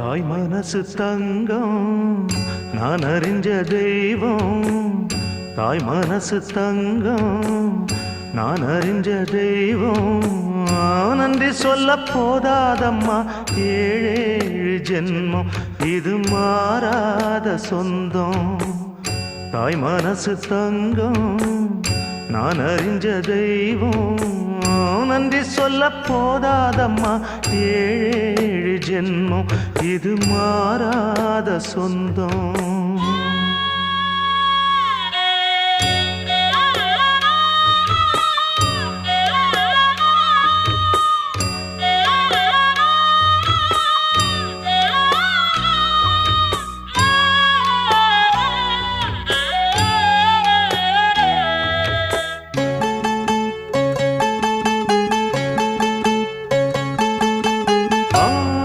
தாய் மனசு தங்கம் நான் அறிஞ்ச தெய்வம். தாய் மனசு தங்கம் நான் அறிஞ்ச தெய்வம். நன்றி சொல்ல போதாதம்மா ஏழேழு ஜென்மம் இது மாறாத சொந்தம். தாய் மனசு தங்கம் நான் அறிஞ்ச தெய்வம். நன்றி சொல்ல போதாதம்மா ஏழேழு ஜென்மம் இது மாறாத சொந்தம்.